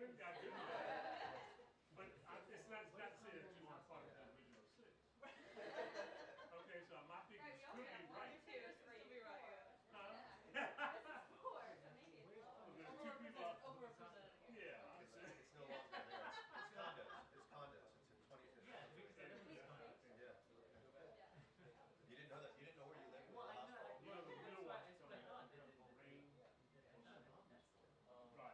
think I do that. But it's not to say that you aren't part of the original six. Okay, so my figures could be right. Still be right. Huh? Well, there's two people. Overrepresented. Yeah. It's no longer there. It's condos. It's condos. It's in 25th. Yeah, because that is condos. Yeah. You didn't know that? You didn't know where you lived? Well, I know. You know, the That's real what one's I coming thought. out. Rain. Right.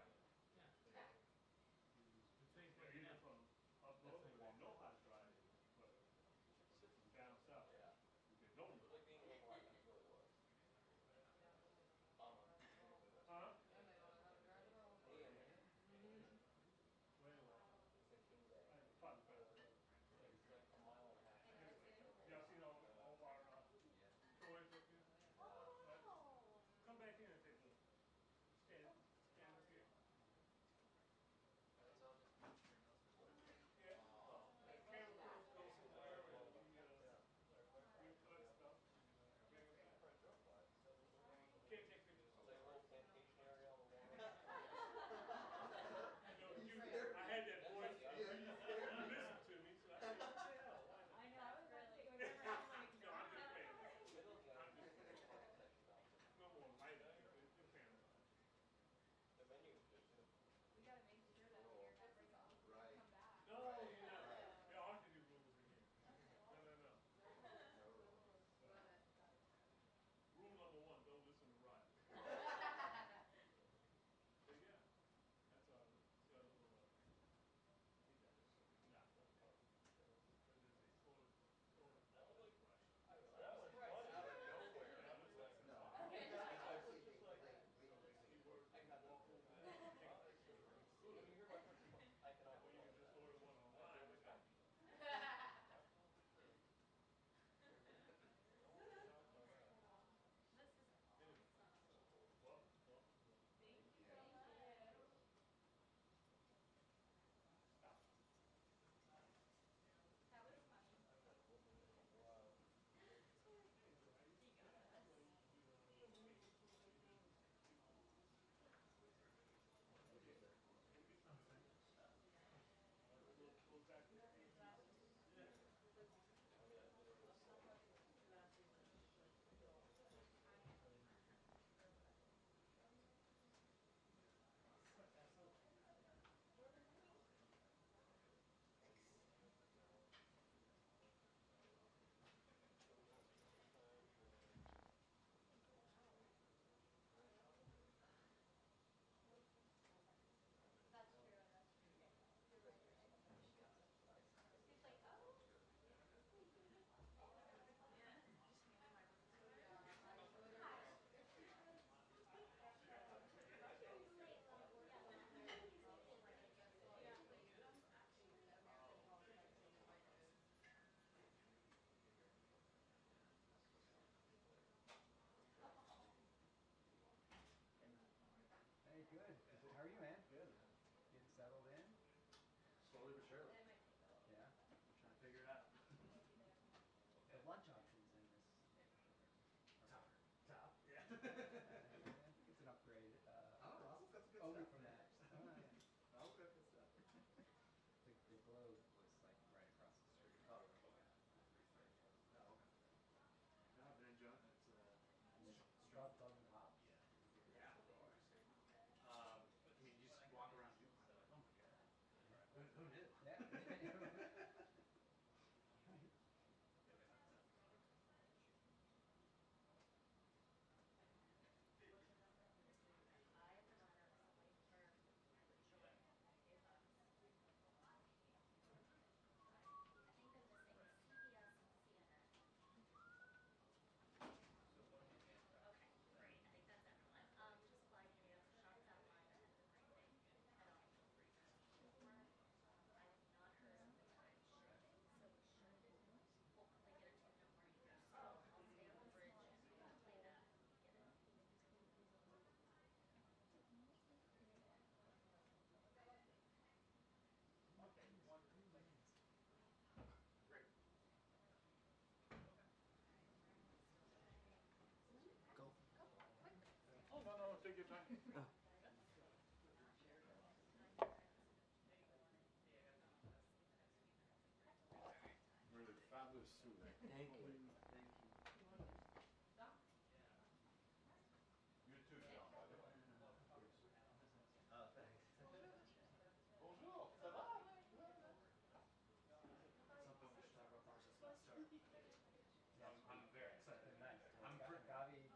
I'm very excited. Nice. I'm Gavi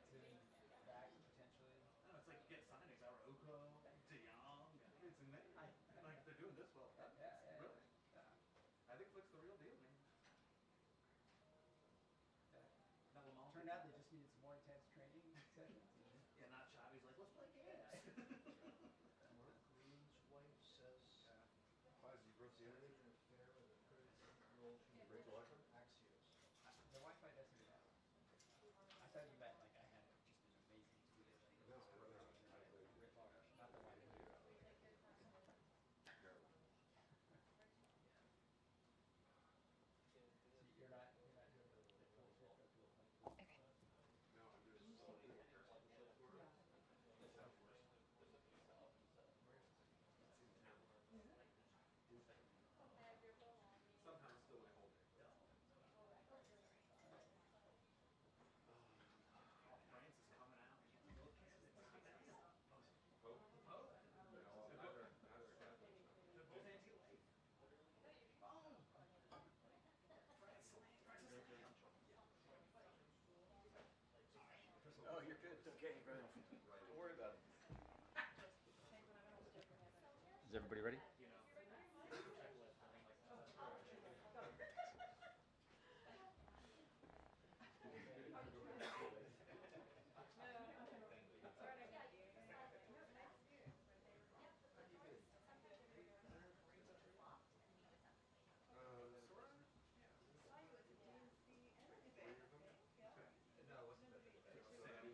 to back potentially. No, it's like get signings. Araujo, De Jong. It's amazing. Like if they're doing this well, that's brilliant. I think Flick's the real deal, man. Turned out they just needed some more intense training sessions. Yeah, not Xavi's like, let's play games. Mark Green's wife says As you broke the having internet? an affair with a 36-year-old from Rachel Eichmann? Axios. The Wi-Fi doesn't do that. I thought you meant like I had just an amazing tweet. No, Writ large, not the Wi-Fi. no. So you're not doing the full switch up to a like. No, I'm just doing a personal tour. Somehow it's still my whole day. France is coming out. Pope? Pope. No, neither Catholic. They're both anti-life. Boom. France is Oh, you're good. It's okay, bro. Don't worry about it. Is everybody ready? you know. Sort of? Yeah. 3 of them? No, it wasn't that. Sam,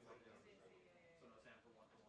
so no Sam for one. No.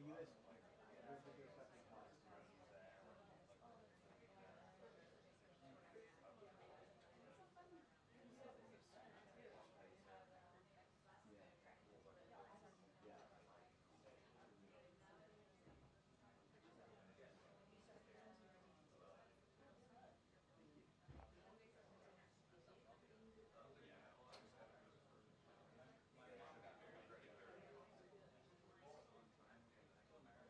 U.S. There's the good stuff in Palestine. Yeah. Thank you.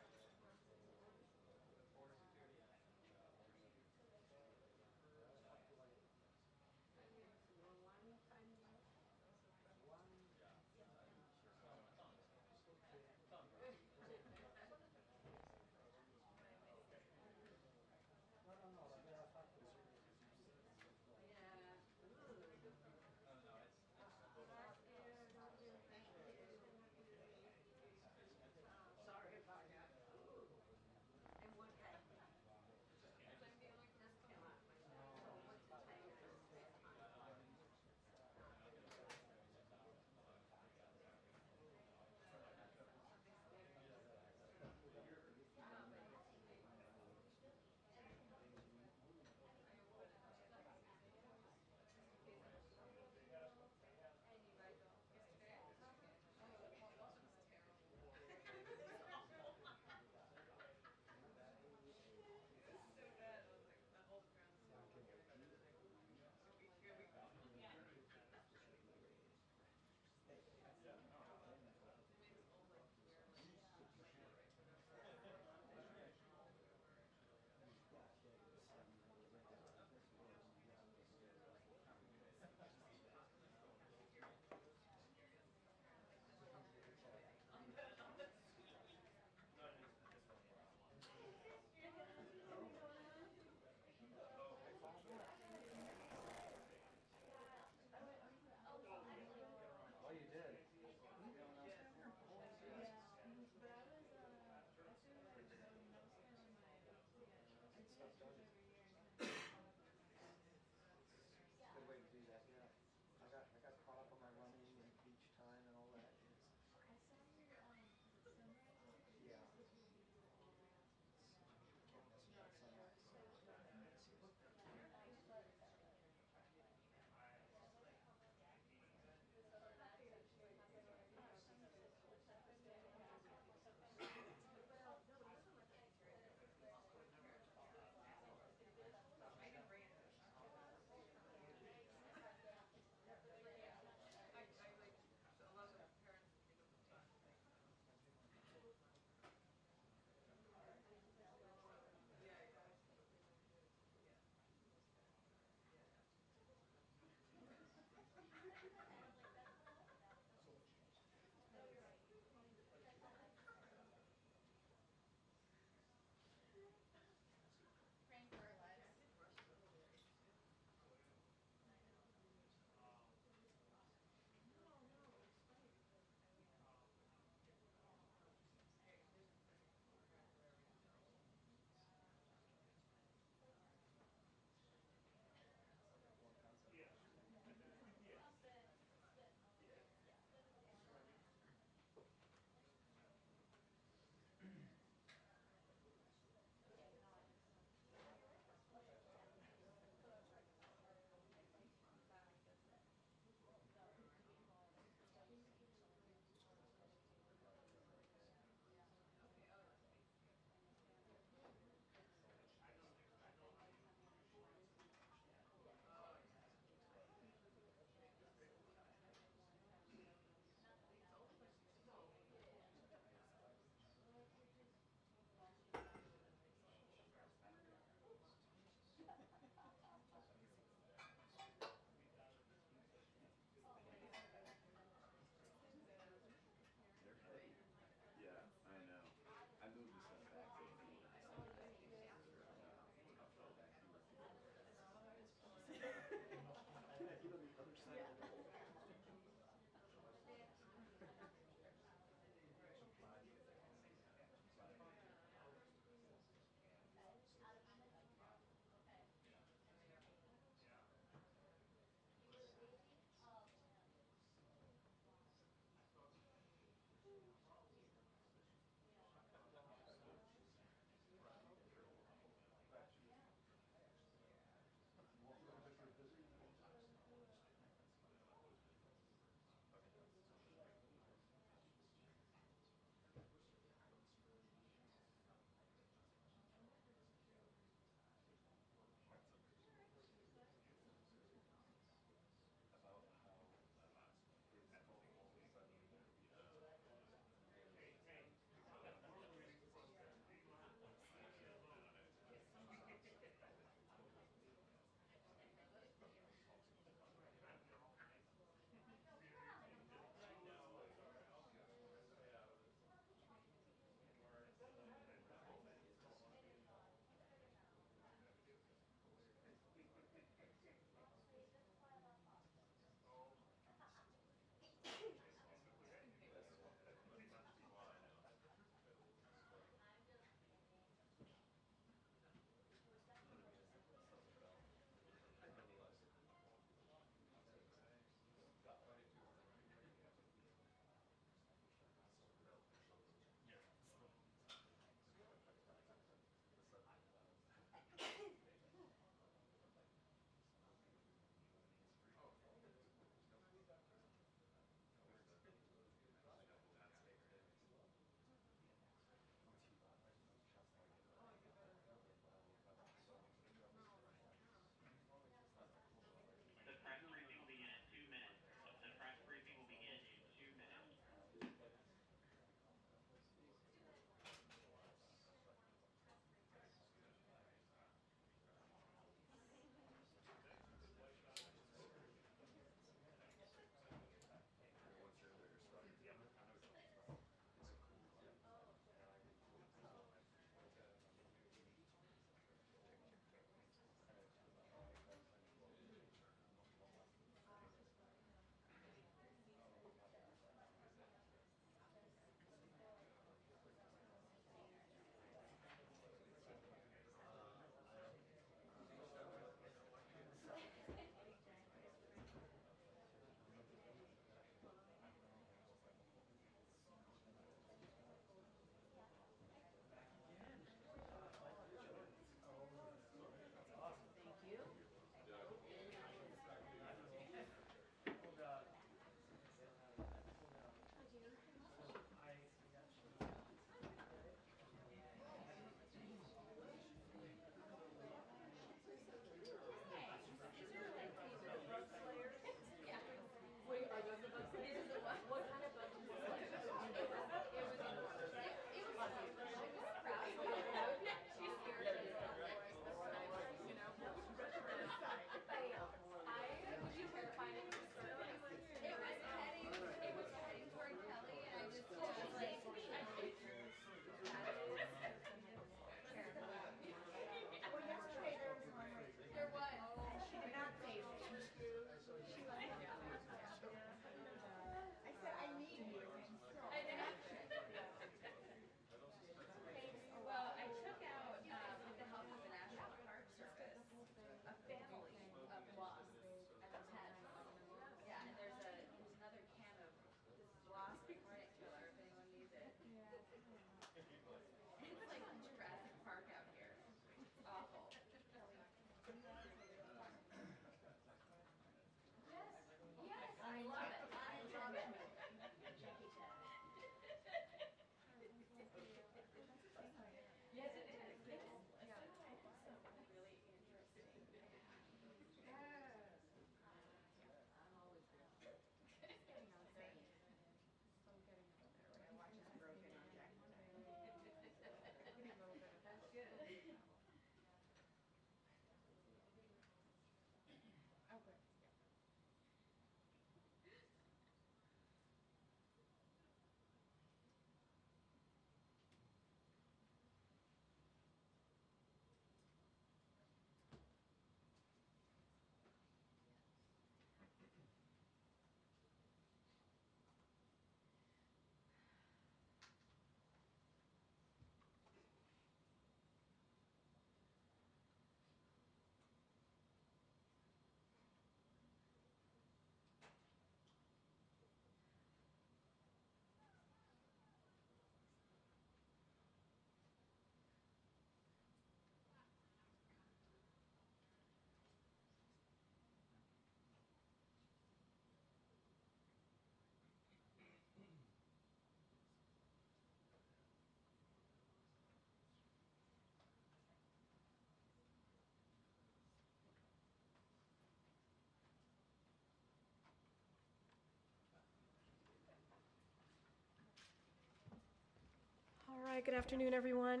Hi, good afternoon, everyone.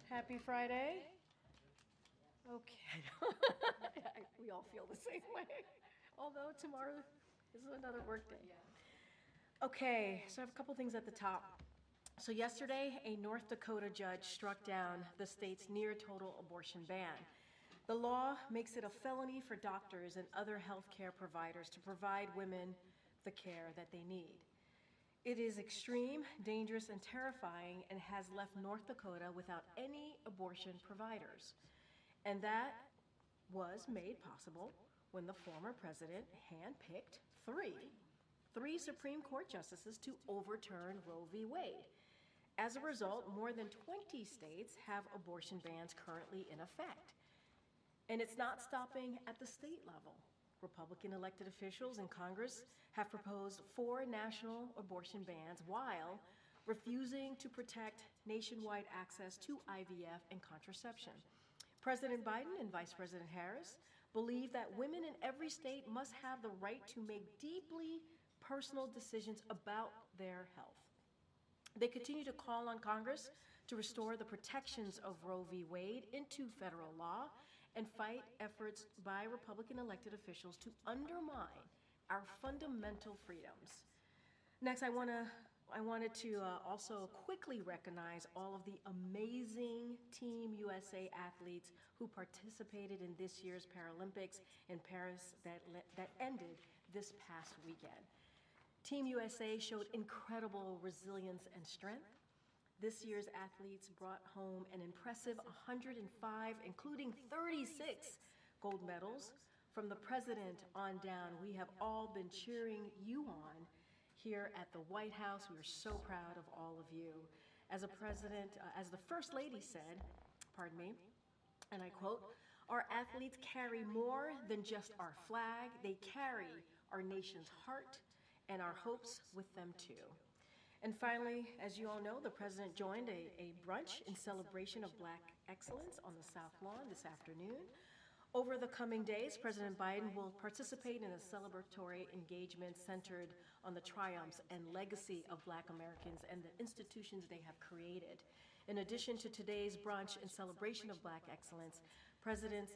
Happy Friday. Okay. We all feel the same way, although tomorrow is another work day. Okay, so I have a couple things at the top. So yesterday, a North Dakota judge struck down the state's near-total abortion ban. The law makes it a felony for doctors and other healthcare providers to provide women the care that they need. It is extreme, dangerous, and terrifying, and has left North Dakota without any abortion providers. And that was made possible when the former president handpicked three Supreme Court justices to overturn Roe v. Wade. As a result, more than 20 states have abortion bans currently in effect. And it's not stopping at the state level. Republican elected officials in Congress have proposed 4 national abortion bans while refusing to protect nationwide access to IVF and contraception. President Biden and Vice President Harris believe that women in every state must have the right to make deeply personal decisions about their health. They continue to call on Congress to restore the protections of Roe v. Wade into federal law and fight efforts by Republican elected officials to undermine our fundamental freedoms. Next, I wanted to also quickly recognize all of the amazing Team USA athletes who participated in this year's Paralympics in Paris that ended this past weekend. Team USA showed incredible resilience and strength. This year's athletes brought home an impressive 105, including 36 gold medals. From the president on down, we have all been cheering you on here at the White House. We are so proud of all of you. As the First Lady said, pardon me, and I quote, "Our athletes carry more than just our flag. They carry our nation's heart and our hopes with them too." And finally, as you all know, the president joined a brunch in celebration of Black excellence on the South Lawn this afternoon. Over the coming days, President Biden will participate in a celebratory engagement centered on the triumphs and legacy of Black Americans and the institutions they have created. In addition to today's brunch in celebration of Black excellence, President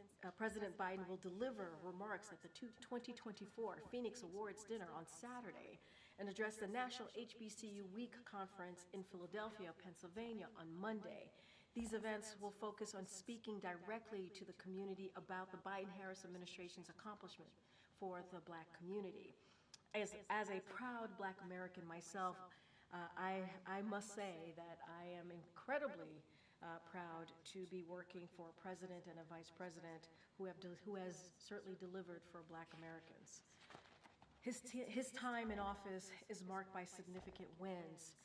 Biden will deliver remarks at the 2024 Phoenix Awards dinner on Saturday and address the National HBCU Week Conference in Philadelphia, Pennsylvania on Monday. These events will focus on speaking directly to the community about the Biden-Harris administration's accomplishment for the Black community. As a proud Black American myself, I must say that I am incredibly proud to be working for a president and a vice president who has certainly delivered for Black Americans. His time in office is marked by significant wins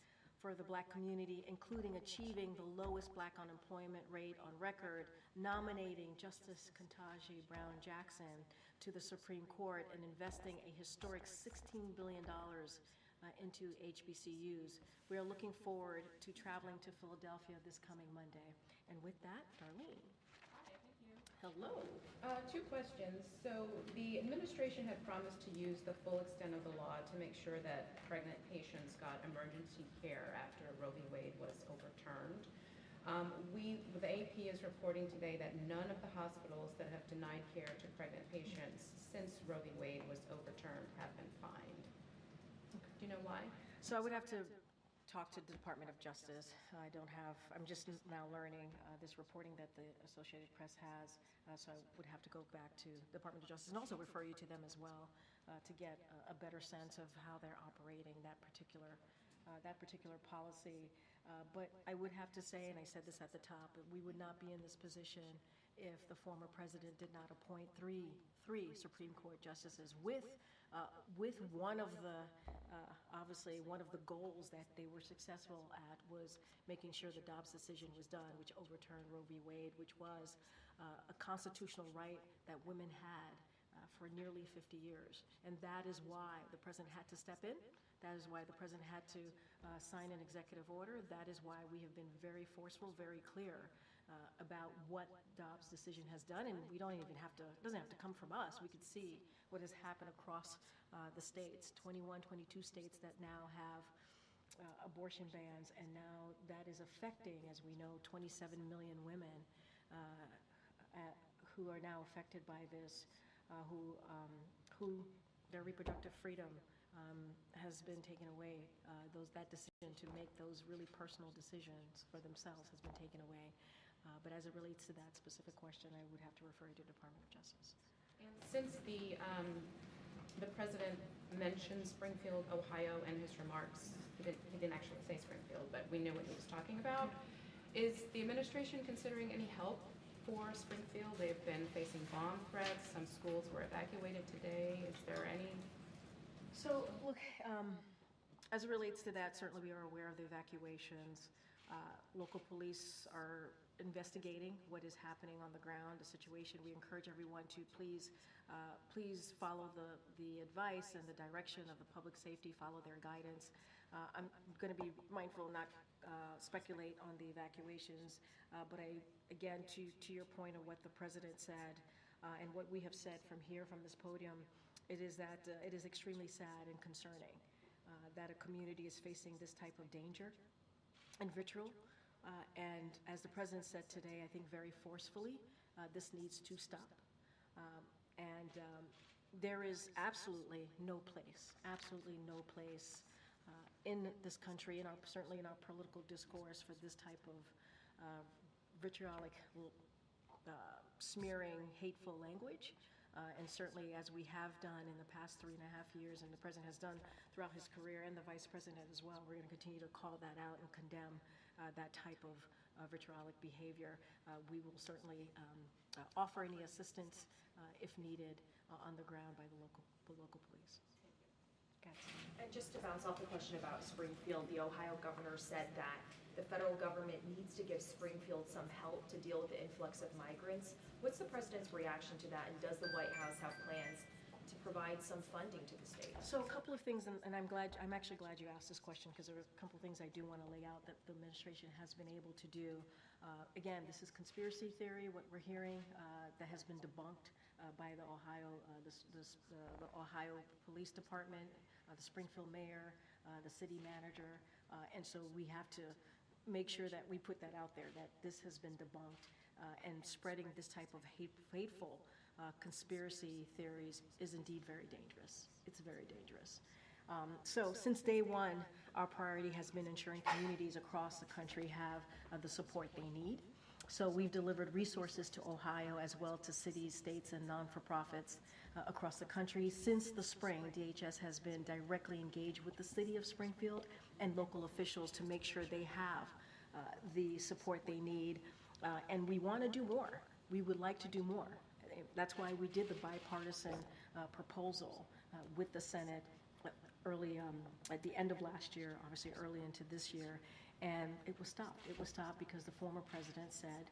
for the Black community, including achieving the lowest Black unemployment rate on record, nominating Justice Ketanji Brown Jackson to the Supreme Court, and investing a historic $16 billion into HBCUs. We are looking forward to traveling to Philadelphia this coming Monday. And with that, Darlene. Hi, thank you. Hello. 2 questions. So the administration had promised to use the full extent of the law to make sure that pregnant patients got emergency care after Roe v. Wade was overturned. The AP is reporting today that none of the hospitals that have denied care to pregnant patients since Roe v. Wade was overturned have been fined. Do you know why? So I would have to talk to the Department of Justice. I'm just now learning this reporting that the Associated Press has, so I would have to go back to the Department of Justice and also refer you to them as well to get a better sense of how they're operating that particular policy. But I would have to say, and I said this at the top, we would not be in this position if the former president did not appoint three Supreme Court justices with one of the, obviously, one of the goals that they were successful at was making sure the Dobbs decision was done, which overturned Roe v. Wade, which was a constitutional right that women had for nearly 50 years. And that is why the president had to step in. That is why the president had to sign an executive order. That is why we have been very forceful, very clear about what Dobbs' decision has done, and we don't even have to, it doesn't have to come from us. We could see what has happened across the states, 21, 22 states that now have abortion bans, and now that is affecting, as we know, 27 million women who are now affected by this, who their reproductive freedom has been taken away. That decision to make those really personal decisions for themselves has been taken away. But as it relates to that specific question, I would have to refer you to Department of Justice. And since the president mentioned Springfield, Ohio, in his remarks, he didn't actually say Springfield, but we knew what he was talking about. Is the administration considering any help for Springfield? They've been facing bomb threats. Some schools were evacuated today. Is there any? So, look, as it relates to that, certainly we are aware of the evacuations. Local police are investigating what is happening on the ground, the situation. We encourage everyone to please follow the advice and the direction of the public safety, follow their guidance. I'm going to be mindful and not speculate on the evacuations, but again, to your point of what the president said and what we have said from here, from this podium, it is that it is extremely sad and concerning that a community is facing this type of danger and vitriol. And as the president said today, I think very forcefully, this needs to stop. There is absolutely no place in this country, certainly in our political discourse, for this type of vitriolic, smearing, hateful language. And certainly, as we have done in the past 3.5 years, and the president has done throughout his career, and the vice president as well, we're going to continue to call that out and condemn that type of vitriolic behavior. We will certainly offer any assistance if needed on the ground by the local police. And just to bounce off the question about Springfield, the Ohio governor said that the federal government needs to give Springfield some help to deal with the influx of migrants. What's the president's reaction to that, and does the White House have plans to provide some funding to the state? So a couple of things, and I'm actually glad you asked this question, because there are a couple of things I do want to lay out that the administration has been able to do. Again, this is conspiracy theory, what we're hearing, that has been debunked by the Ohio Police Department, the Springfield mayor, the city manager, and so we have to make sure that we put that out there, that this has been debunked, and spreading this type of hateful conspiracy theories is indeed very dangerous. It's very dangerous. So since day one, our priority has been ensuring communities across the country have the support they need. So we've delivered resources to Ohio as well to cities, states, and non-for-profits across the country. Since the spring, DHS has been directly engaged with the city of Springfield and local officials to make sure they have the support they need. And we want to do more. We would like to do more. That's why we did the bipartisan proposal with the Senate early at the end of last year, obviously early into this year. And it was stopped. It was stopped because the former president said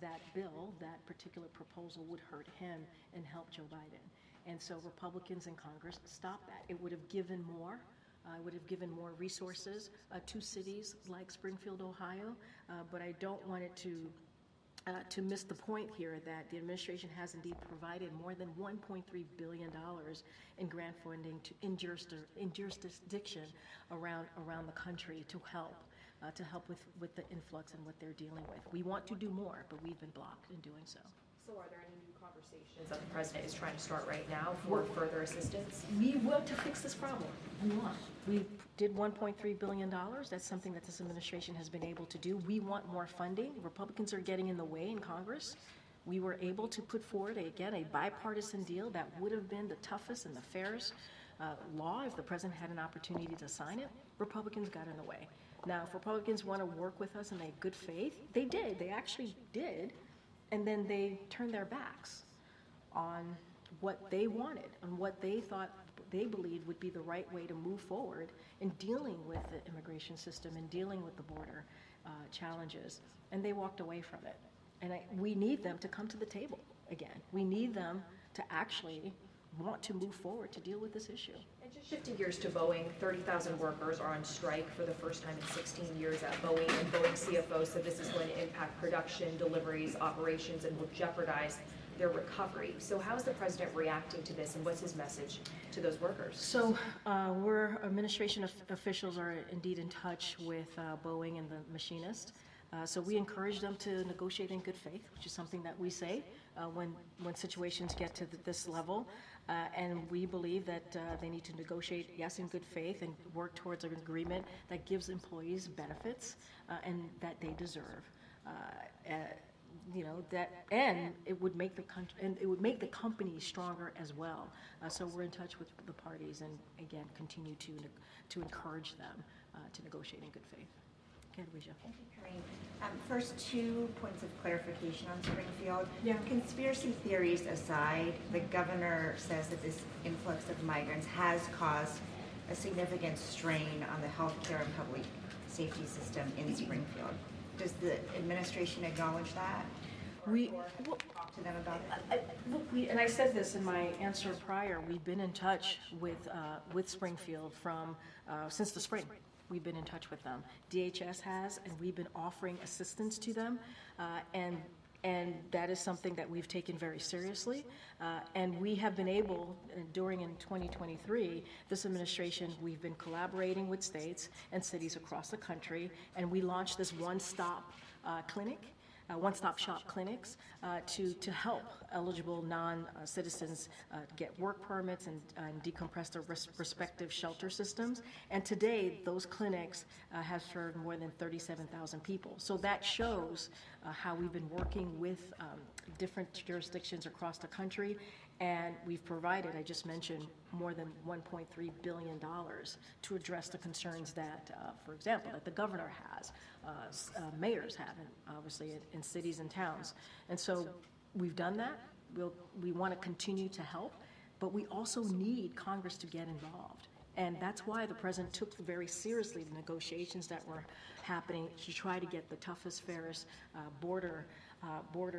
that bill, that particular proposal, would hurt him and help Joe Biden. And so Republicans in Congress stopped that. It would have given more. It would have given more resources to cities like Springfield, Ohio. But I don't want it to miss the point here that the administration has indeed provided more than $1.3 billion in grant funding in jurisdiction around the country to help with the influx and what they're dealing with. We want to do more, but we've been blocked in doing so. So are there any new conversations that the president is trying to start right now for further assistance? We want to fix this problem. We want. We did $1.3 billion. That's something that this administration has been able to do. We want more funding. Republicans are getting in the way in Congress. We were able to put forward, a bipartisan deal that would have been the toughest and the fairest law if the president had an opportunity to sign it. Republicans got in the way. Now, if Republicans want to work with us in a good faith, they did. They actually did. And then they turned their backs on what they wanted, on what they thought they believed would be the right way to move forward in dealing with the immigration system and dealing with the border challenges. And they walked away from it. And we need them to come to the table again. We need them to actually want to move forward to deal with this issue. And just shifting gears to Boeing, 30,000 workers are on strike for the first time in 16 years at Boeing, and Boeing CFO said this is going to impact production, deliveries, operations, and will jeopardize their recovery. So how is the president reacting to this, and what's his message to those workers? So administration officials are indeed in touch with Boeing and the machinist. So we encourage them to negotiate in good faith, which is something that we say when situations get to this level. And we believe that they need to negotiate, yes, in good faith, and work towards an agreement that gives employees benefits and that they deserve. And it would make the company stronger as well. So we're in touch with the parties, and again, continue to encourage them to negotiate in good faith. Okay, Louisa. Thank you, Karine. First, 2 points of clarification on Springfield. Yeah. Conspiracy theories aside, the governor says that this influx of migrants has caused a significant strain on the healthcare and public safety system in Springfield. Does the administration acknowledge that? Talk to them about it? And I said this in my answer prior, we've been in touch with Springfield since the spring. We've been in touch with them. DHS has, and we've been offering assistance to them, and that is something that we've taken very seriously. And we have been able, during in 2023, this administration, we've been collaborating with states and cities across the country, and we launched this one-stop shop clinics to help eligible non-citizens get work permits and decompress their respective shelter systems. And today, those clinics have served more than 37,000 people. So that shows how we've been working with different jurisdictions across the country. And we've provided, I just mentioned, more than $1.3 billion to address the concerns that, for example, that the governor has, mayors have, obviously, in cities and towns. And so we've done that. We want to continue to help, but we also need Congress to get involved. And that's why the president took very seriously the negotiations that were happening to try to get the toughest, fairest border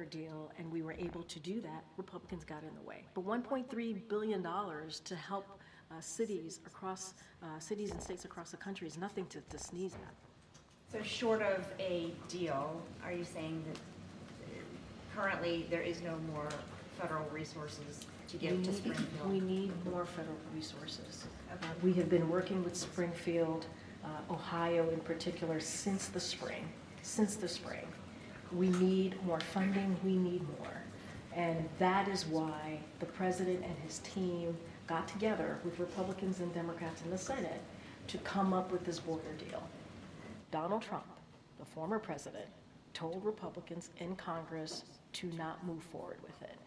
deal, and we were able to do that. Republicans got in the way. But $1.3 billion to help cities and states across the country is nothing to sneeze at. So short of a deal, are you saying that currently there is no more federal resources to give to Springfield? We need more federal resources. Okay. We have been working with Springfield, Ohio in particular, since the spring. We need more funding, we need more. And that is why the president and his team got together with Republicans and Democrats in the Senate to come up with this border deal. Donald Trump, the former president, told Republicans in Congress to not move forward with it.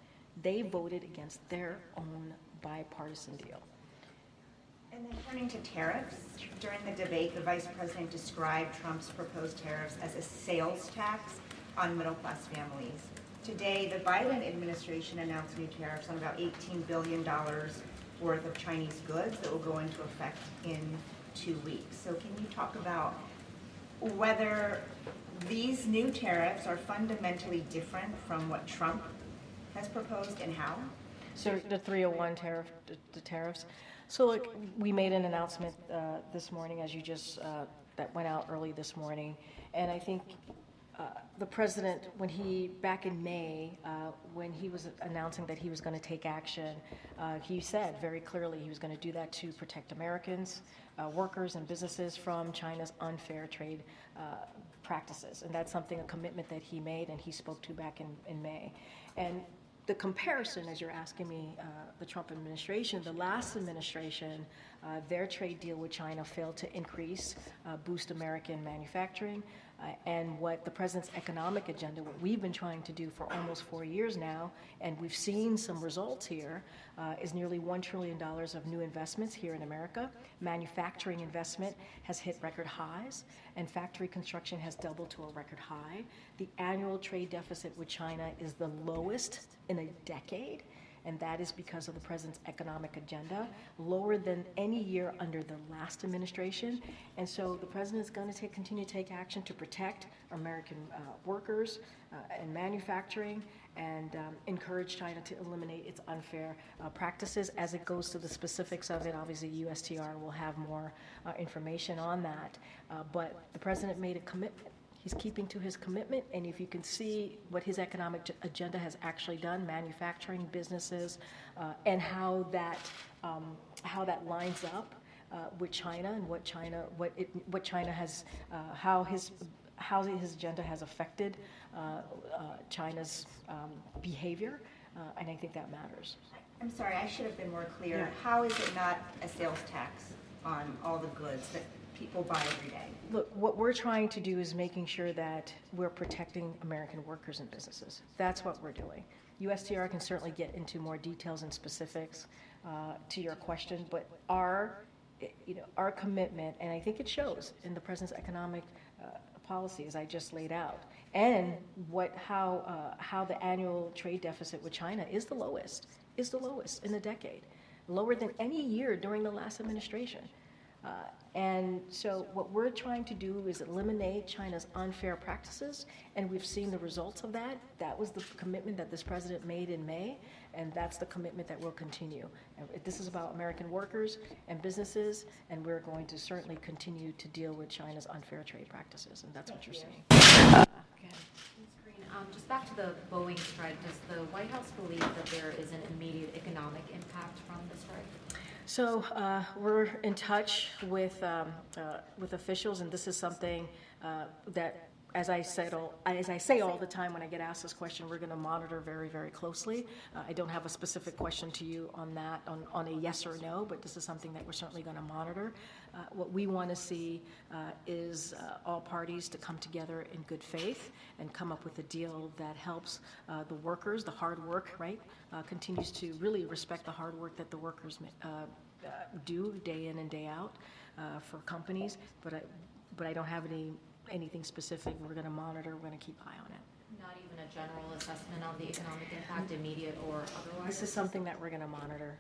They voted against their own bipartisan deal. And then turning to tariffs, during the debate, the vice president described Trump's proposed tariffs as a sales tax on middle-class families. Today, the Biden administration announced new tariffs on about $18 billion worth of Chinese goods that will go into effect in 2 weeks. So can you talk about whether these new tariffs are fundamentally different from what Trump has proposed, and how? So the 301 tariff, the tariffs. So look, we made an announcement this morning, as you just, that went out early this morning. And I think the president, back in May, when he was announcing that he was going to take action, he said very clearly he was going to do that to protect Americans, workers and businesses from China's unfair trade practices. And that's a commitment that he made and he spoke to back in May. And the comparison, as you're asking me, the Trump administration, the last administration, their trade deal with China failed to boost American manufacturing. And what the president's economic agenda, what we've been trying to do for almost 4 years now, and we've seen some results here, is nearly $1 trillion of new investments here in America. Manufacturing investment has hit record highs, and factory construction has doubled to a record high. The annual trade deficit with China is the lowest in a decade, and that is because of the president's economic agenda, lower than any year under the last administration. And so the president is going to continue to take action to protect American workers and manufacturing, and encourage China to eliminate its unfair practices. As it goes to the specifics of it, obviously USTR will have more information on that. But the president made a commitment. He's keeping to his commitment, and if you can see what his economic agenda has actually done, manufacturing, businesses, and how that lines up with China and what China has, how his agenda has affected China's behavior, and I think that matters. I'm sorry, I should have been more clear. Yeah. How is it not a sales tax on all the goods that people buy every day? Look, what we're trying to do is making sure that we're protecting American workers and businesses. That's what we're doing. USTR can certainly get into more details and specifics to your question, but our commitment, and I think it shows in the president's economic policy, as I just laid out, and how the annual trade deficit with China is the lowest in a decade, lower than any year during the last administration. And so what we're trying to do is eliminate China's unfair practices, and we've seen the results of that. That was the commitment that this president made in May, and that's the commitment that will continue. And this is about American workers and businesses, and we're going to certainly continue to deal with China's unfair trade practices, and that's what you're seeing. Go ahead. Just back to the Boeing strike, does the White House believe that there is an immediate economic impact from the strike? So we're in touch with officials, and this is something that, as I say all the time when I get asked this question, we're going to monitor very, very closely. I don't have a specific question to you on that, on a yes or no, but this is something that we're certainly going to monitor. What we want to see is all parties to come together in good faith and come up with a deal that helps the workers, the hard work, right, continues to really respect the hard work that the workers do day in and day out for companies. But I don't have anything specific. We're going to monitor. We're going to keep eye on it. Not even a general assessment on the economic impact, immediate or otherwise? This is something that we're going to monitor.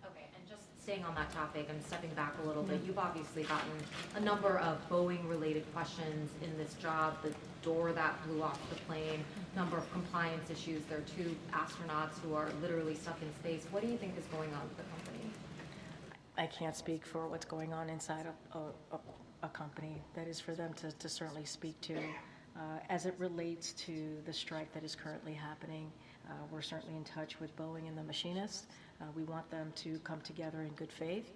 Okay, and just staying on that topic and stepping back a little bit, you've obviously gotten a number of Boeing-related questions in this job, the door that blew off the plane, number of compliance issues. There are 2 astronauts who are literally stuck in space. What do you think is going on with the company? I can't speak for what's going on inside a company. That is for them to certainly speak to. As it relates to the strike that is currently happening, we're certainly in touch with Boeing and the machinists. We want them to come together in good faith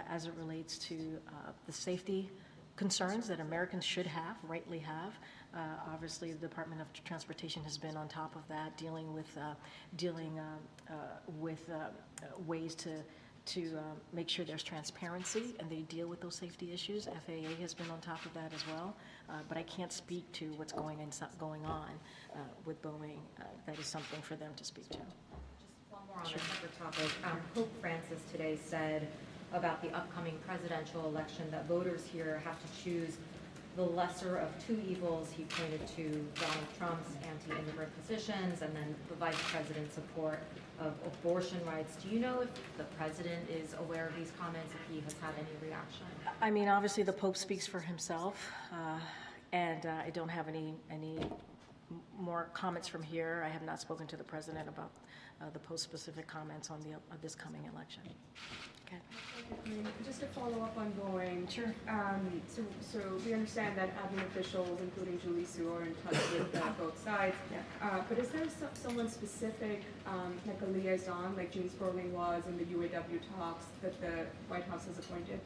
as it relates to the safety concerns that Americans should have, rightly have. Obviously, the Department of Transportation has been on top of that, dealing with ways to make sure there's transparency and they deal with those safety issues. FAA has been on top of that as well, but I can't speak to what's going on with Boeing. That is something for them to speak to. Just one more on a separate topic. Pope Francis today said about the upcoming presidential election that voters here have to choose the lesser of 2 evils. He pointed to Donald Trump's anti-immigrant positions and then the vice president's support of abortion rights. Do you know if the president is aware of these comments, if he has had any reaction? I mean, obviously the Pope speaks for himself, and I don't have any more comments from here. I have not spoken to the president about the Pope's specific comments on this coming election. Okay. Just to follow up on Boeing. Sure. So we understand that admin officials, including Julie Sue, are in touch with both sides. Yeah. But is there someone specific, like a liaison, like Gene Sperling was in the UAW talks, that the White House has appointed?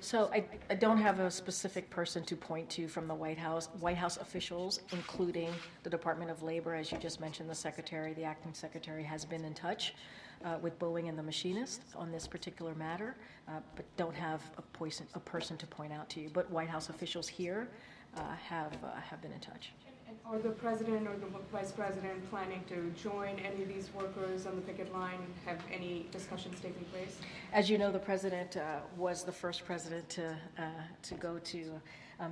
So I don't have a specific person to point to from the White House. White House officials, including the Department of Labor, as you just mentioned, the secretary, the acting secretary, has been in touch with Boeing and the machinist on this particular matter, but don't have a person to point out to you. But White House officials here have been in touch. And are the president or the vice president planning to join any of these workers on the picket line? Have any discussions taken place? As you know, the president was the first president to go to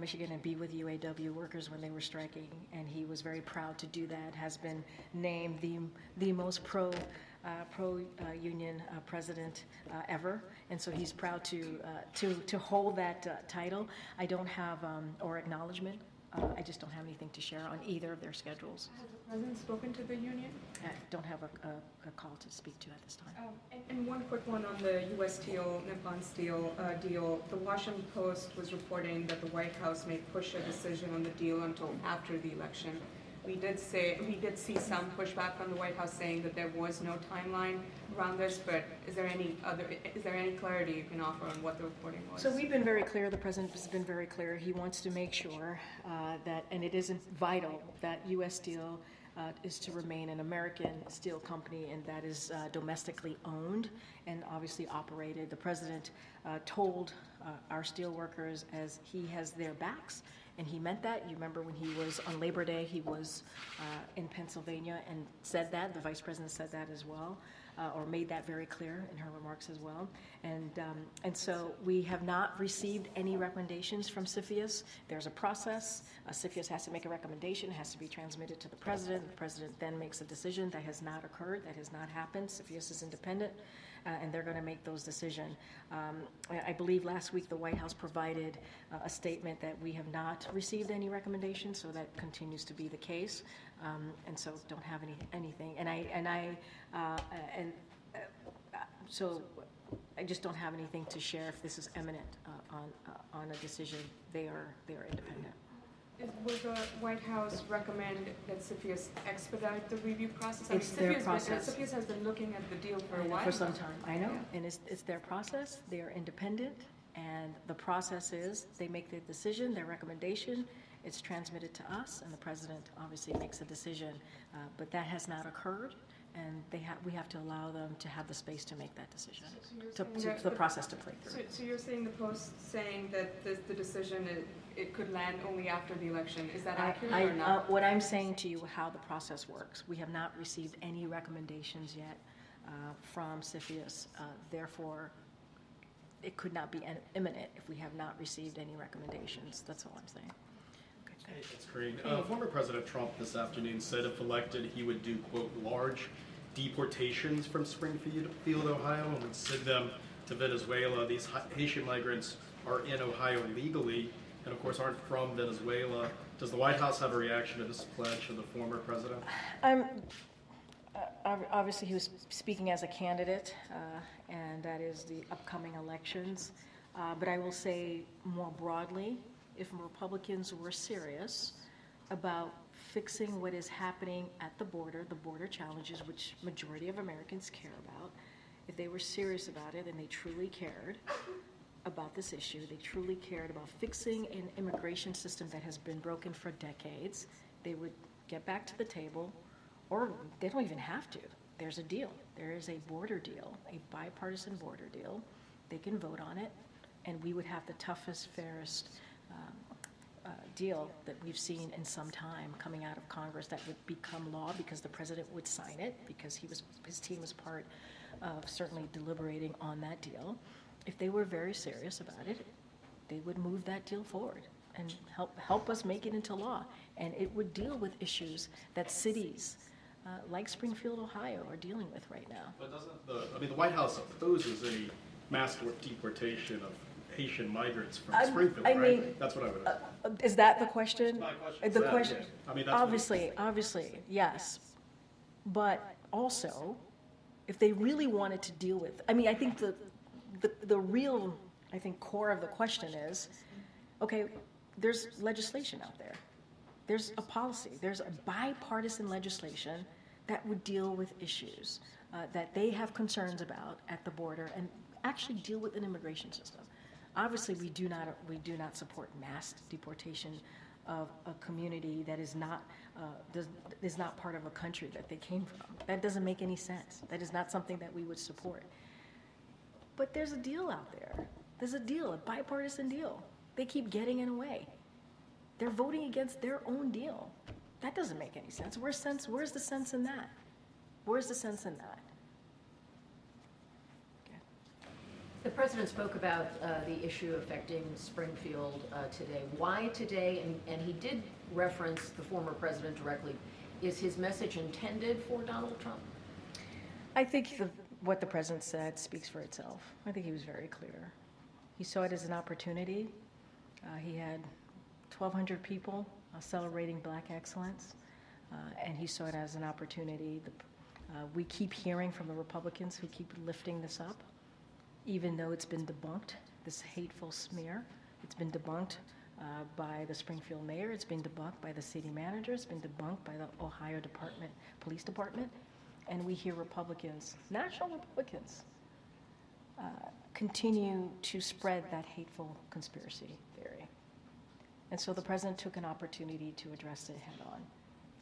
Michigan and be with UAW workers when they were striking, and he was very proud to do that. Has been named the most pro-union president ever, and so he's proud to hold that title. I don't have or acknowledgement I just don't have anything to share on either of their schedules. Has the president spoken to the union? I don't have a call to speak to at this time. And one quick one on the U.S. Steel, Nippon Steel deal. The Washington Post was reporting that the White House may push a decision on the deal until after the election. We did see some pushback from the White House saying that there was no timeline around this, but is there any clarity you can offer on what the reporting was? So we've been very clear, the president has been very clear, he wants to make sure that, and it is vital, that U.S. Steel is to remain an American steel company, and that is domestically owned and obviously operated. The president told our steel workers as he has their backs, and he meant that. You remember when he was on Labor Day, he was in Pennsylvania and said that. The vice president said that as well, or made that very clear in her remarks as well. And so we have not received any recommendations from CFIUS. There's a process. CFIUS has to make a recommendation, has to be transmitted to the president. The president then makes a decision. That has not occurred. That has not happened. CFIUS is independent. And they're going to make those decisions. I believe last week the White House provided a statement that we have not received any recommendations, so that continues to be the case, and so don't have anything. So I just don't have anything to share if this is imminent on a decision. They are independent. Will the White House recommend that CFIUS expedite the review process? It's their process. CFIUS has been looking at the deal for a while. For some time, I know. Yeah. And it's their process. They are independent. And the process is they make their decision, their recommendation. It's transmitted to us, and the president obviously makes a decision. But that has not occurred. And we have to allow them to have the space to make that decision, the process to play through. So you're saying the Post saying that the decision, it could land only after the election. Is that accurate or not? What I'm saying to you, how the process works, we have not received any recommendations yet from CFIUS. Therefore, it could not be imminent if we have not received any recommendations. That's all I'm saying. Hey, it's Karine. Former President Trump this afternoon said if elected, he would do, quote, large deportations from Springfield, Ohio, and would send them to Venezuela. These Haitian migrants are in Ohio legally and, of course, aren't from Venezuela. Does the White House have a reaction to this pledge of the former president? Obviously, he was speaking as a candidate, and that is the upcoming elections. But I will say more broadly, if Republicans were serious about fixing what is happening at the border challenges, which majority of Americans care about, if they were serious about it and they truly cared about this issue, they truly cared about fixing an immigration system that has been broken for decades, they would get back to the table, or they don't even have to. There's a deal. There is a border deal, a bipartisan border deal. They can vote on it, and we would have the toughest, fairest deal that we've seen in some time coming out of Congress that would become law because the president would sign it, because his team was part of certainly deliberating on that deal. If they were very serious about it, they would move that deal forward and help us make it into law. And it would deal with issues that cities like Springfield, Ohio are dealing with right now. But doesn't the White House opposes any mass deportation of Haitian migrants from Springfield, right? mean, that's what I would ask. Is that the question? My question. The question. Yeah. I mean, that's obviously, yes. But also, if they really wanted to deal with, I think the real, core of the question is, okay, there's legislation out there. There's a policy. There's a bipartisan legislation that would deal with issues that they have concerns about at the border and actually deal with an immigration system. Obviously, we do not support mass deportation of a community that is not part of a country that they came from. That doesn't make any sense. That is not something that we would support. But there's a deal out there. There's a deal, a bipartisan deal. They keep getting in the way. They're voting against their own deal. That doesn't make any sense. Where's the sense in that? Where's the sense in that? The president spoke about the issue affecting Springfield today. Why today? And he did reference the former president directly. Is his message intended for Donald Trump? I think what the president said speaks for itself. I think he was very clear. He saw it as an opportunity. He had 1,200 people celebrating Black excellence, and he saw it as an opportunity. We keep hearing from the Republicans who keep lifting this up, even though it's been debunked, this hateful smear. It's been debunked by the Springfield mayor, it's been debunked by the city manager, it's been debunked by the Ohio Police Department, and we hear Republicans, national Republicans, continue to spread that hateful conspiracy theory. And so the president took an opportunity to address it head on.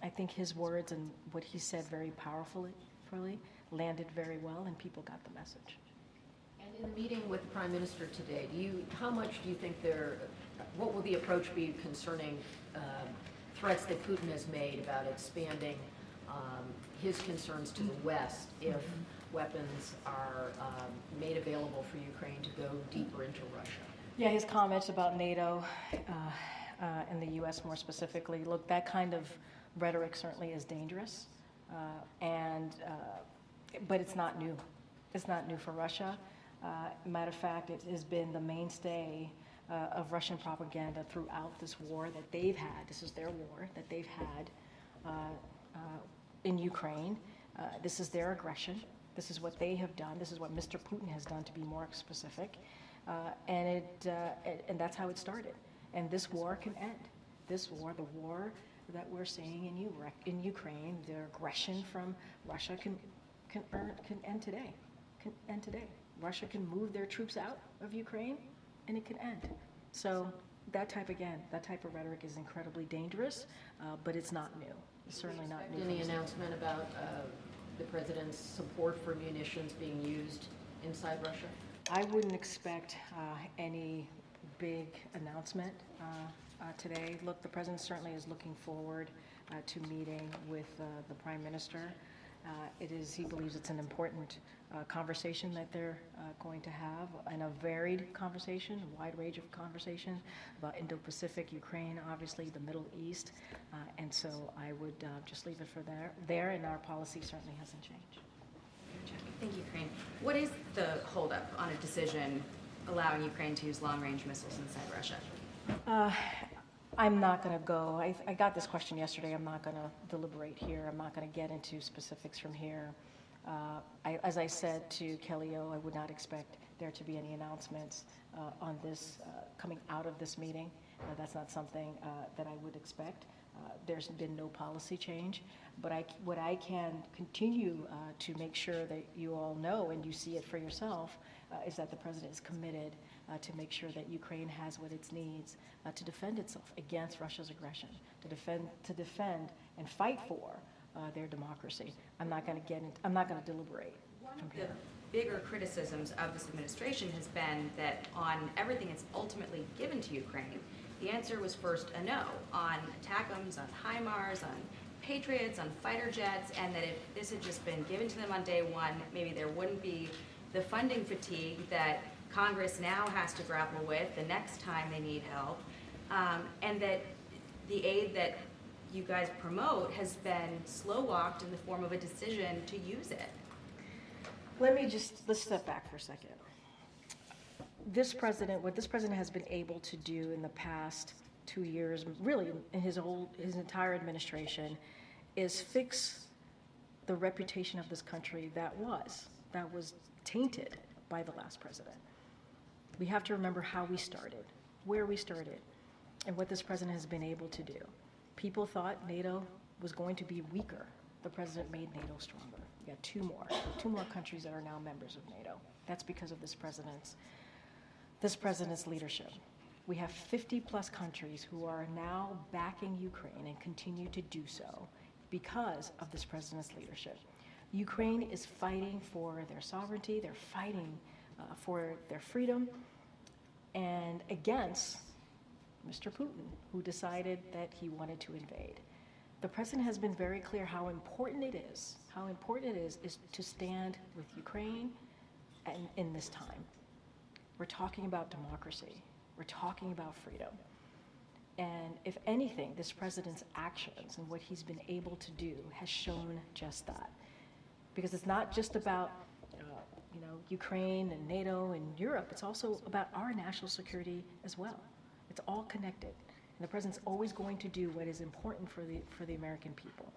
I think his words and what he said very powerfully landed very well, and people got the message. And in the meeting with the Prime Minister today, how much do you think what will the approach be concerning threats that Putin has made about expanding his concerns to the West if weapons are made available for Ukraine to go deeper into Russia? Yeah, his comments about NATO and the U.S. more specifically, look, that kind of rhetoric certainly is dangerous, but it's not new. It's not new for Russia. Matter of fact, it has been the mainstay of Russian propaganda throughout this war that they've had. This is their war that they've had in Ukraine. This is their aggression. This is what they have done. This is what Mr. Putin has done, to be more specific. And that's how it started. And this war can end. This war, the war that we're seeing in Ukraine, the aggression from Russia can end today. Can end today. Russia can move their troops out of Ukraine, and it can end. So that type of rhetoric is incredibly dangerous, but it's not new. It's certainly not new. Any announcement about the president's support for munitions being used inside Russia? I wouldn't expect any big announcement today. Look, the president certainly is looking forward to meeting with the Prime Minister. He believes it's an important conversation that they're going to have, and a varied conversation, a wide range of conversation about Indo-Pacific, Ukraine, obviously the Middle East, and so I would just leave it for there, and our policy certainly hasn't changed. Thank you, Karine. What is the holdup on a decision allowing Ukraine to use long-range missiles inside Russia? I'm not going to go. I got this question yesterday. I'm not going to deliberate here. I'm not going to get into specifics from here. As I said to Kelly O, I would not expect there to be any announcements on this coming out of this meeting. That's not something that I would expect. There's been no policy change, but what I can continue to make sure that you all know and you see it for yourself is that the president is committed to make sure that Ukraine has what it needs to defend itself against Russia's aggression, to defend and fight for their democracy. I'm not going to deliberate from here. The bigger criticisms of this administration has been that on everything it's ultimately given to Ukraine, the answer was first a no on ATACMS, on HIMARS, on Patriots, on fighter jets, and that if this had just been given to them on day one, maybe there wouldn't be the funding fatigue that Congress now has to grapple with the next time they need help, and that the aid that you guys promote has been slow-walked in the form of a decision to use it. Let's step back for a second. What this president has been able to do in the past 2 years, really in his entire administration, is fix the reputation of this country that was tainted by the last president. We have to remember how we started, where we started, and what this president has been able to do. People thought NATO was going to be weaker. The president made NATO stronger. We got two more countries that are now members of NATO. That's because of this president's leadership. We have 50+ countries who are now backing Ukraine and continue to do so because of this president's leadership. Ukraine is fighting for their sovereignty, they're fighting for their freedom, and against Mr. Putin, who decided that he wanted to invade. The president has been very clear how important it is to stand with Ukraine in this time. We're talking about democracy. We're talking about freedom. And if anything, this president's actions and what he's been able to do has shown just that. Because it's not just about Ukraine and NATO and Europe. It's also about our national security as well. It's all connected. And the president's always going to do what is important for the American people.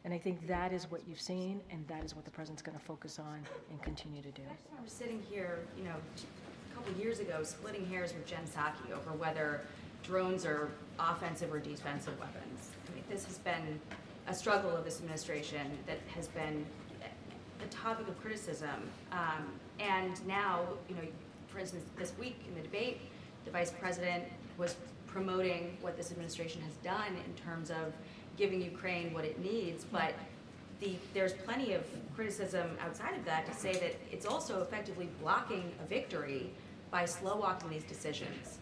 And I think that is what you've seen, and that is what the president's going to focus on and continue to do. I just remember sitting here, a couple years ago, splitting hairs with Jen Psaki over whether drones are offensive or defensive weapons. I mean, this has been a struggle of this administration that has been a topic of criticism. And now, for instance, this week in the debate, the vice president was promoting what this administration has done in terms of giving Ukraine what it needs, but there's plenty of criticism outside of that to say that it's also effectively blocking a victory by slow-walking these decisions.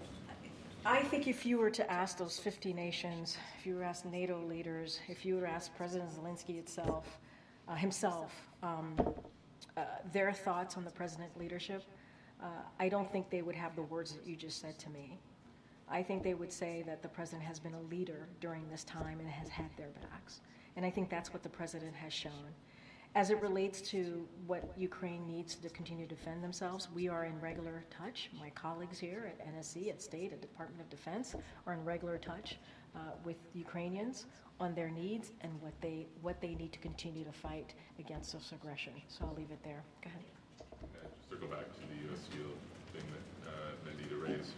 I think if you were to ask those 50 nations, if you were to ask NATO leaders, if you were to ask President Zelensky himself, their thoughts on the president's leadership, I don't think they would have the words that you just said to me. I think they would say that the president has been a leader during this time and has had their backs. And I think that's what the president has shown. As it relates to what Ukraine needs to continue to defend themselves, we are in regular touch. My colleagues here at NSC, at State, at Department of Defense are in regular touch with Ukrainians on their needs and what they need to continue to fight against this aggression. So I'll leave it there. Go ahead. Just circle back to the U.S. Steel thing that Nandita raised.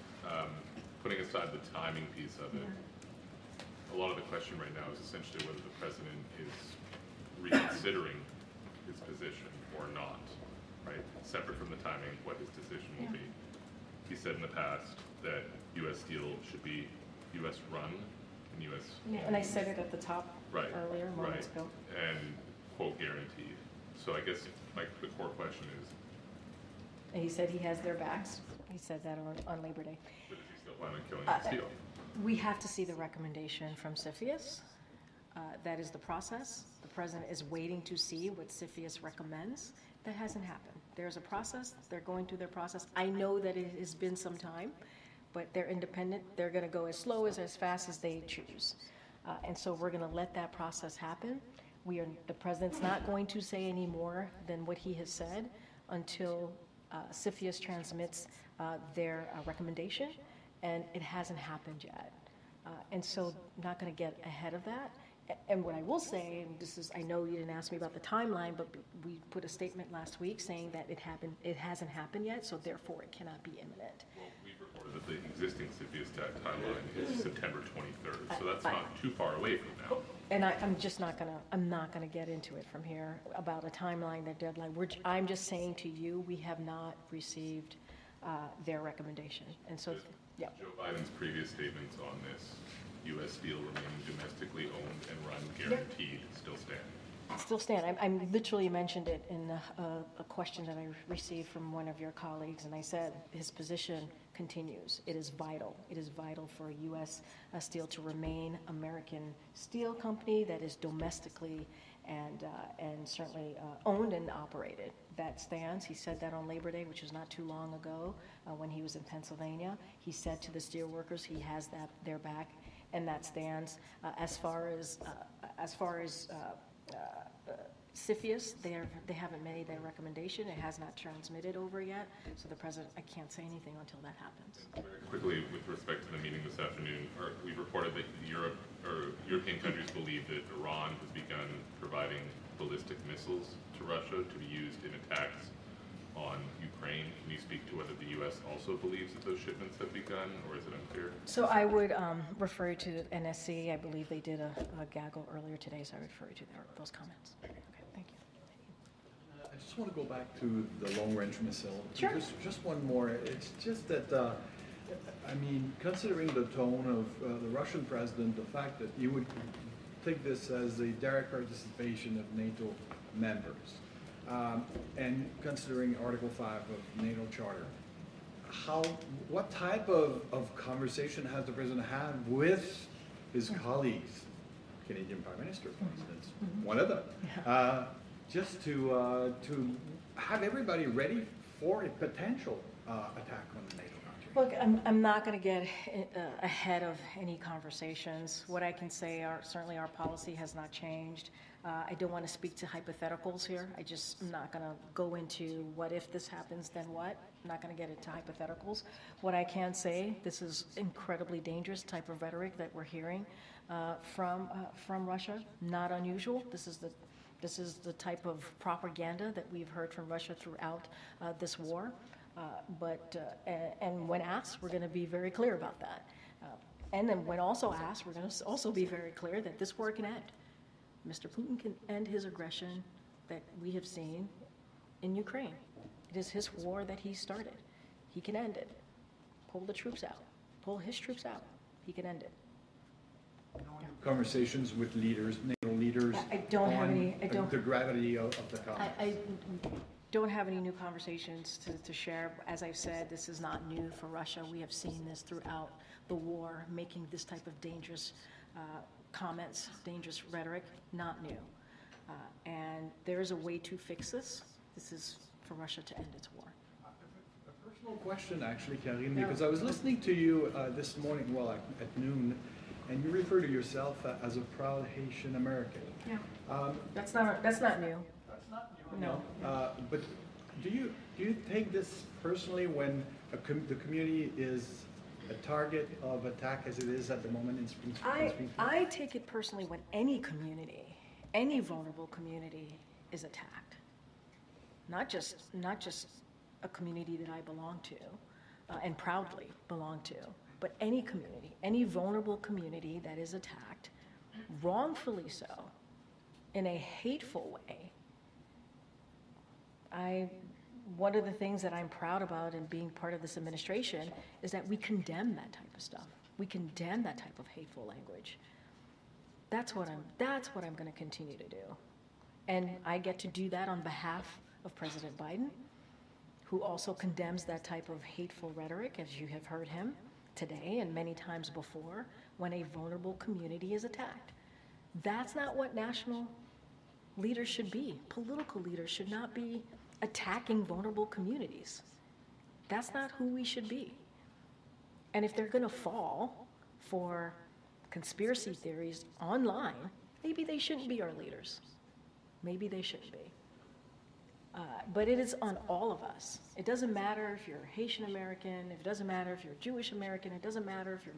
Putting aside the timing piece of it, a lot of the question right now is essentially whether the president is reconsidering his position or not, right? Separate from the timing, what his decision will be. He said in the past that U.S. Steel should be U.S. run and U.S. And I said it at the top earlier, moments ago. And quote guaranteed. So I guess the core question is. And he said he has their backs. He said that on Labor Day. But is he still planning on killing Steel? We have to see the recommendation from CFIUS. That is the process. The president is waiting to see what CFIUS recommends. That hasn't happened. There's a process. They're going through their process. I know that it has been some time, but they're independent. They're going to go as slow as fast as they choose. And so we're going to let that process happen. The president's not going to say any more than what he has said until CFIUS transmits their recommendation, and it hasn't happened yet. And so I'm not going to get ahead of that. And what I will say, and I know you didn't ask me about the timeline, but we put a statement last week saying that it hasn't happened yet, so therefore it cannot be imminent. Well, we've reported that the existing CFIUS timeline is September 23rd, so that's not too far away from now. And I'm not gonna get into it from here about a timeline, their deadline. I'm just saying to you, we have not received their recommendation. And so, yeah. Joe Biden's previous statements on this, U.S. Steel remaining domestically owned and run guaranteed, still stand? Still stand. I literally mentioned it in a question that I received from one of your colleagues, and I said his position continues. It is vital. It is vital for U.S. Steel to remain American steel company that is domestically and certainly owned and operated. That stands. He said that on Labor Day, which was not too long ago, when he was in Pennsylvania. He said to the steel workers he has their back, and that stands. As far as CFIUS, they haven't made their recommendation. It has not transmitted over yet. So the president, I can't say anything until that happens. Very quickly, with respect to the meeting this afternoon, we've reported that European countries believe that Iran has begun providing ballistic missiles to Russia to be used in attacks on Ukraine. Can you speak to whether the U.S. also believes that those shipments have begun, or is it unclear? So I would refer you to NSC. I believe they did a gaggle earlier today, so I would refer you to those comments. Okay, thank you. I just want to go back to the long-range missile. Sure. Just one more. It's just that, I mean, considering the tone of the Russian president, the fact that you would take this as a direct participation of NATO members, and considering Article 5 of NATO Charter, what type of conversation has the president had with his colleagues, Canadian Prime Minister, for instance, one of them, just to have everybody ready for a potential attack on the NATO country? Look, I'm not going to get ahead of any conversations. What I can say are certainly our policy has not changed. I don't want to speak to hypotheticals here. I'm not going to go into what if this happens, then what. I'm not going to get into hypotheticals. What I can say, this is incredibly dangerous type of rhetoric that we're hearing from Russia. Not unusual. This is the type of propaganda that we've heard from Russia throughout this war. And when asked, we're going to be very clear about that. And then when also asked, we're going to also be very clear that this war can end. Mr. Putin can end his aggression that we have seen in Ukraine. It is his war that he started. He can end it. Pull the troops out. Pull his troops out. He can end it. Conversations with leaders, NATO leaders. I don't have any. The gravity of the conflict. I don't have any new conversations to share. As I've said, this is not new for Russia. We have seen this throughout the war, making this type of dangerous comments, dangerous rhetoric, not new. And there is a way to fix this. This is for Russia to end its war. A personal question, actually, Karine, because I was listening to you this morning, well, at noon, and you refer to yourself as a proud Haitian American. Yeah. That's not new. That's not new. No. But do you take this personally when the community is a target of attack as it is at the moment in Springfield? I take it personally when any community, any vulnerable community is attacked. Not just a community that I belong to and proudly belong to, but any community, any vulnerable community that is attacked, wrongfully so, in a hateful way. One of the things that I'm proud about in being part of this administration is that we condemn that type of stuff. We condemn that type of hateful language. That's what I'm going to continue to do. And I get to do that on behalf of President Biden, who also condemns that type of hateful rhetoric, as you have heard him today and many times before, when a vulnerable community is attacked. That's not what national leaders should be. Political leaders should not be attacking vulnerable communities. That's not who we should be. And if they're going to fall for conspiracy theories online, maybe they shouldn't be our leaders. Maybe they shouldn't be. But it is on all of us. It doesn't matter if you're Haitian American, it doesn't matter if you're Jewish American, it doesn't matter if you're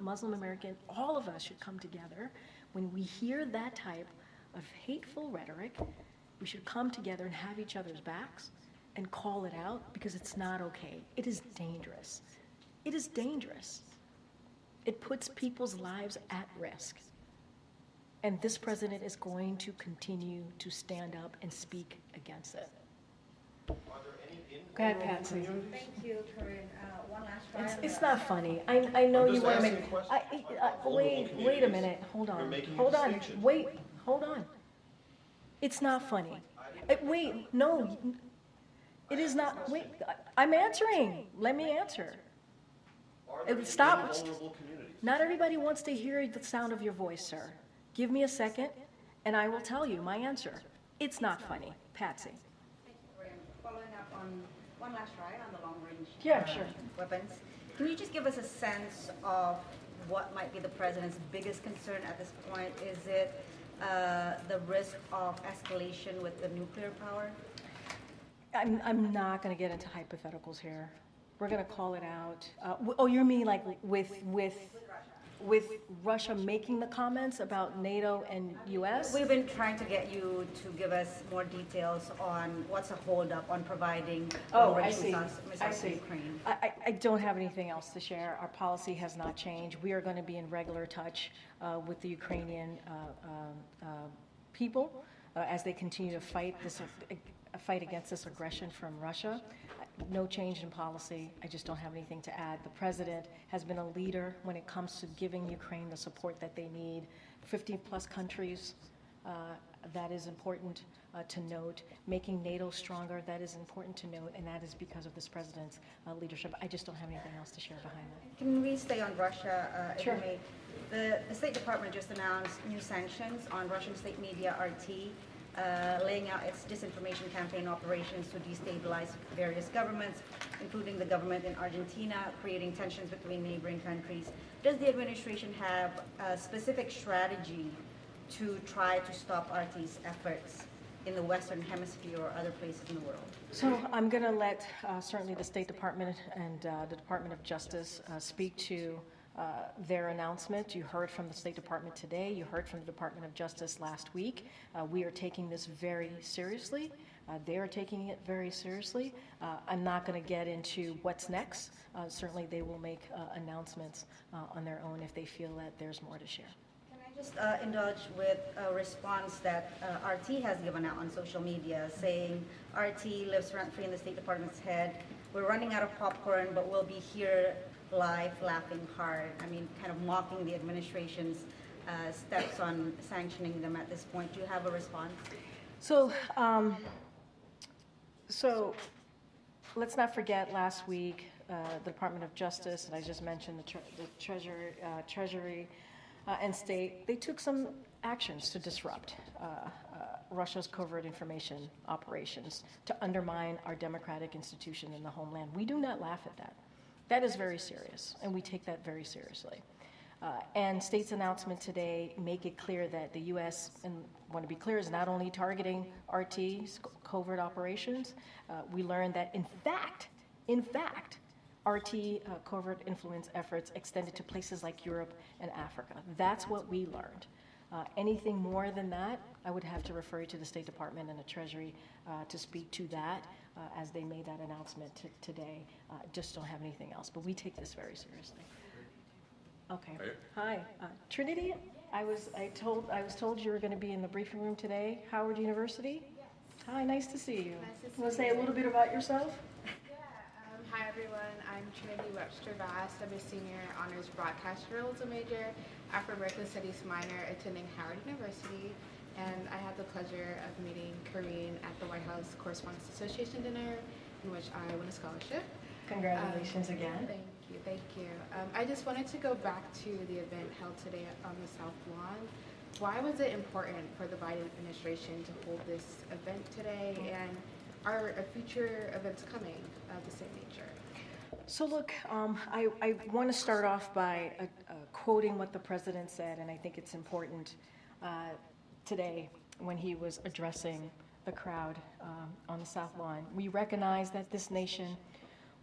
Muslim American. All of us should come together when we hear that type of hateful rhetoric. We should come together and have each other's backs and call it out, because it's not okay. It is dangerous. It is dangerous. It puts people's lives at risk. And this president is going to continue to stand up and speak against it. Are there any Go ahead, Patsy. Thank you, Karine. One last try. It's not funny. I know I'm you just want to asking make. a question. Wait a minute. Hold on. You're making Hold on. distinctions. Wait. Hold on. It's not funny. Wait. No. It is not. Wait. I'm answering. Let me answer. Are there Stop. any vulnerable communities? Not everybody wants to hear the sound of your voice, sir. Give me a second, and I will tell you my answer. It's not funny. Patsy. Thank you, Karine. Following up on one last try on the long-range Sure. weapons, can you just give us a sense of what might be the president's biggest concern at this point? Is it the risk of escalation with the nuclear power? I'm not going to get into hypotheticals here. We're going to call it out. Oh, you mean like with Russia making the comments about NATO and U.S.? We've been trying to get you to give us more details on what's a holdup on providing I missiles see. to Ukraine. I don't have anything else to share. Our policy has not changed. We are going to be in regular touch with the Ukrainian people as they continue to fight against this aggression from Russia. No change in policy. I just don't have anything to add. The president has been a leader when it comes to giving Ukraine the support that they need. 50-plus countries, that is important to note. Making NATO stronger, that is important to note, and that is because of this president's leadership. I just don't have anything else to share behind that. Can we stay on Russia, if Sure. you may? The State Department just announced new sanctions on Russian state media RT. laying out its disinformation campaign operations to destabilize various governments, including the government in Argentina, creating tensions between neighboring countries. Does the administration have a specific strategy to try to stop RT's efforts in the Western Hemisphere or other places in the world? So I'm going to let certainly the State Department and the Department of Justice speak to their announcement. You heard from the State Department today. You heard from the Department of Justice last week. We are taking this very seriously. They are taking it very seriously. I'm not going to get into what's next. Certainly they will make announcements on their own if they feel that there's more to share. Can I just indulge with a response that RT has given out on social media, saying RT lives rent-free in the State Department's head. We're running out of popcorn, but we'll be here live, laughing hard. I mean, kind of mocking the administration's steps on sanctioning them at this point. Do you have a response? So, so let's not forget last week, the Department of Justice, and I just mentioned the Treasury and State, they took some actions to disrupt Russia's covert information operations to undermine our democratic institution in the homeland. We do not laugh at that. That is very serious, and we take that very seriously. And State's announcement today make it clear that the U.S., and I want to be clear, is not only targeting RT's covert operations. We learned that, in fact, RT covert influence efforts extended to places like Europe and Africa. That's what we learned. Anything more than that, I would have to refer you to the State Department and the Treasury to speak to that as they made that announcement today. Just don't have anything else, but we take this very seriously. Okay. Hi, Trinity. I was told you were going to be in the briefing room today. Howard University. Hi, nice to see you. Nice to see Want to say you. a little bit about yourself? Hi everyone, I'm Trinity Webster Bass. I'm a senior honors broadcast journalism major, Afro-American Studies minor, attending Howard University, and I had the pleasure of meeting Karine at the White House Correspondents Association dinner, in which I won a scholarship. Congratulations again. Thank you. I just wanted to go back to the event held today on the South Lawn. Why was it important for the Biden administration to hold this event today, and are future events coming of the same nature? So look, I want to start off by quoting what the president said, and I think it's important today when he was addressing the crowd on the South Lawn. We recognize that this nation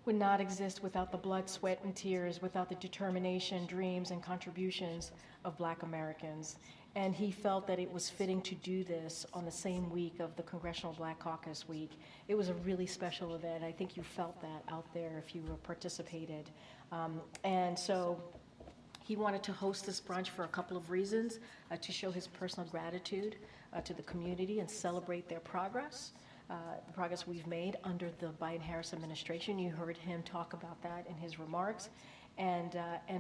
would not exist without the blood, sweat, and tears, without the determination, dreams, and contributions of Black Americans. And he felt that it was fitting to do this on the same week of the Congressional Black Caucus Week. It was a really special event. I think you felt that out there if you participated. And so he wanted to host this brunch for a couple of reasons, to show his personal gratitude to the community and celebrate their progress. The progress we've made under the Biden-Harris administration. You heard him talk about that in his remarks, and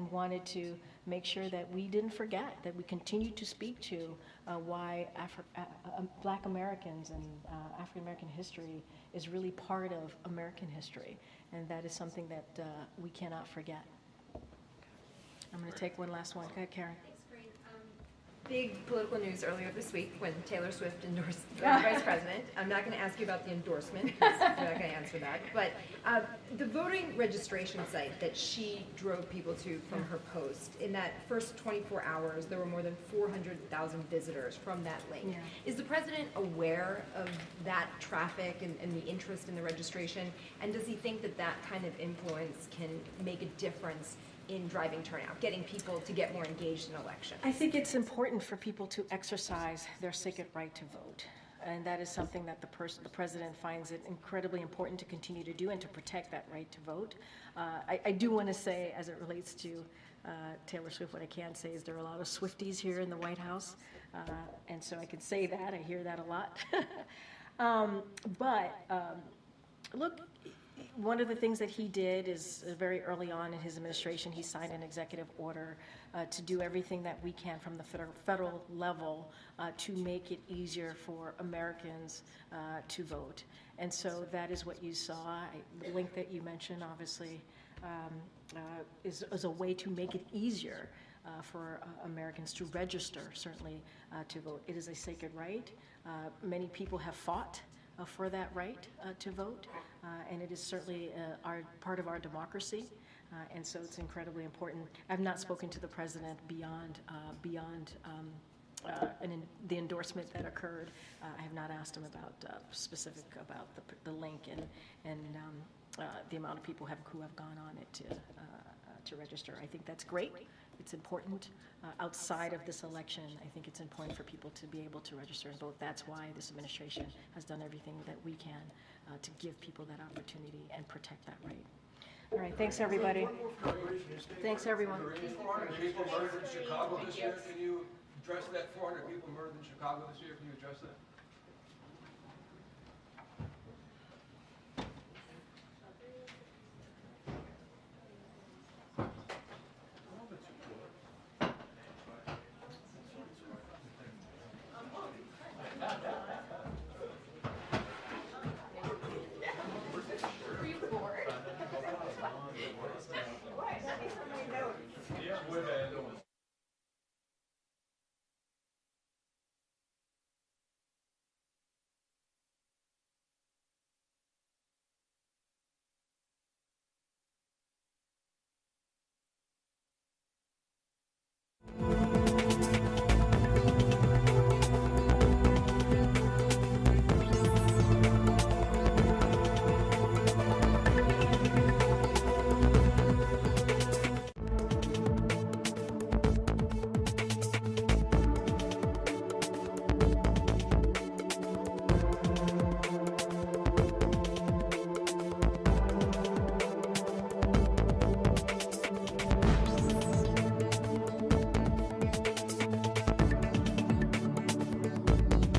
wanted to make sure that we didn't forget, that we continue to speak to why Black Americans and African American history is really part of American history, and that is something that we cannot forget. I'm going to take one last one. Go ahead, Karen. Big political news earlier this week when Taylor Swift endorsed the vice president. I'm not going to ask you about the endorsement because you're not going to answer that. But the voting registration site that she drove people to from her post, in that first 24 hours, there were more than 400,000 visitors from that link. Yeah. Is the president aware of that traffic and the interest in the registration? And does he think that that kind of influence can make a difference in driving turnout, getting people to get more engaged in elections? I think it's important for people to exercise their sacred right to vote. And that is something that the president finds it incredibly important to continue to do and to protect that right to vote. I do want to say, as it relates to Taylor Swift, what I can say is there are a lot of Swifties here in the White House. And so I can say that. I hear that a lot. Look, one of the things that he did is very early on in his administration, he signed an executive order to do everything that we can from the federal level to make it easier for Americans to vote. And so that is what you saw. The link that you mentioned, obviously, is a way to make it easier for Americans to register, certainly to vote. It is a sacred right. Many people have fought for that right to vote, and it is certainly part of our democracy. And so it's incredibly important. I've not spoken to the president beyond the endorsement that occurred. I have not asked him about specific about the link and the amount of people who have gone on it to register. I think that's great. It's important. Outside of this election, I think it's important for people to be able to register and vote. That's why this administration has done everything that we can to give people that opportunity and protect that right. All right, thanks, everybody. Thanks, everyone. 400 people murdered in Chicago this year. Can you address that? 400 people murdered in Chicago this year. Can you address that?